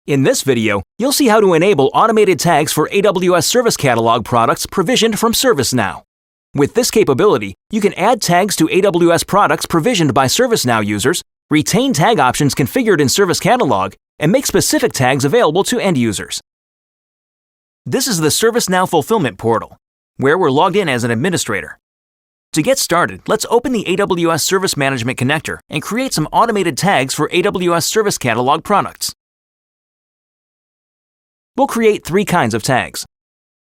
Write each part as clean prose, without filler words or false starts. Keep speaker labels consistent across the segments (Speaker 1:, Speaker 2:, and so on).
Speaker 1: In this video, you'll see how to enable automated tags for AWS Service Catalog products provisioned from ServiceNow. With this capability, you can add tags to AWS products provisioned by ServiceNow users, retain tag options configured in Service Catalog, and make specific tags available to end users. This is the ServiceNow Fulfillment Portal, where we're logged in as an administrator. To get started, let's open the AWS Service Management connector and create some automated tags for AWS Service Catalog products. We'll create 3 kinds of tags.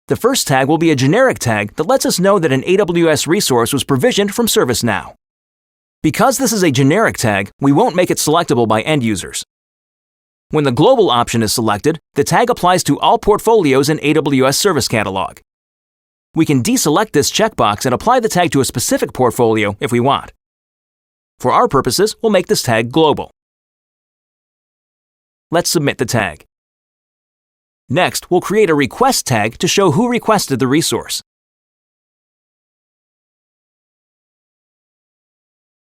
Speaker 1: The first tag will be a generic tag that lets us know that an AWS resource was provisioned from ServiceNow. Because this is a generic tag, we won't make it selectable by end users. When the global option is selected, the tag applies to all portfolios in AWS Service Catalog. We can deselect this checkbox and apply the tag to a specific portfolio if we want. For our purposes, we'll make this tag global. Let's submit the tag. Next, we'll create a request tag to show who requested the resource.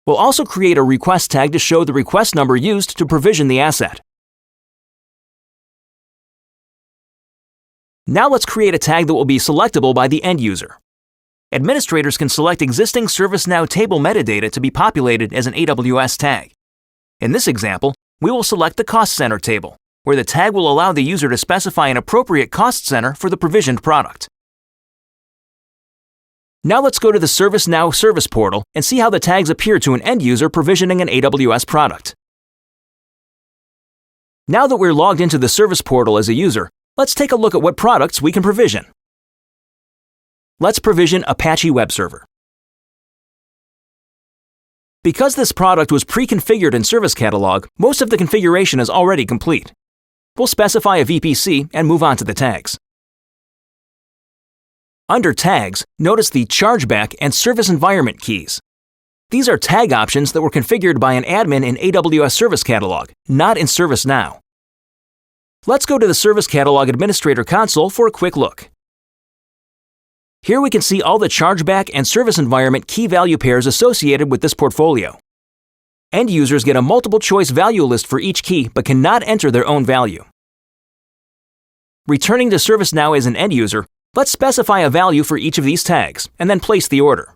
Speaker 1: We'll also create a request tag to show the request number used to provision the asset. Now let's create a tag that will be selectable by the end user. Administrators can select existing ServiceNow table metadata to be populated as an AWS tag. In this example, we will select the Cost Center table, where the tag will allow the user to specify an appropriate cost center for the provisioned product. Now let's go to the ServiceNow Service Portal and see how the tags appear to an end user provisioning an AWS product. Now that we're logged into the Service Portal as a user, let's take a look at what products we can provision. Let's provision Apache Web Server. Because this product was pre-configured in Service Catalog, most of the configuration is already complete. We'll specify a VPC and move on to the tags. Under Tags, notice the Chargeback and Service Environment keys. These are tag options that were configured by an admin in AWS Service Catalog, not in ServiceNow. Let's go to the Service Catalog Administrator console for a quick look. Here we can see all the Chargeback and Service Environment key value pairs associated with this portfolio. End users get a multiple-choice value list for each key but cannot enter their own value. Returning to ServiceNow as an end user, let's specify a value for each of these tags and then place the order.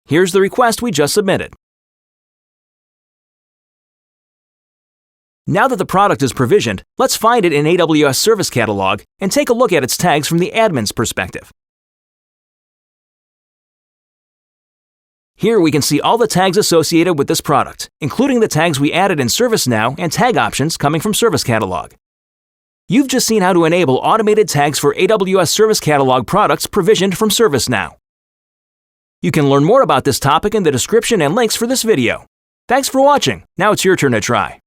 Speaker 1: Here's the request we just submitted. Now that the product is provisioned, let's find it in AWS Service Catalog and take a look at its tags from the admin's perspective. Here we can see all the tags associated with this product, including the tags we added in ServiceNow and tag options coming from Service Catalog. You've just seen how to enable automated tags for AWS Service Catalog products provisioned from ServiceNow. You can learn more about this topic in the description and links for this video. Thanks for watching. Now it's your turn to try.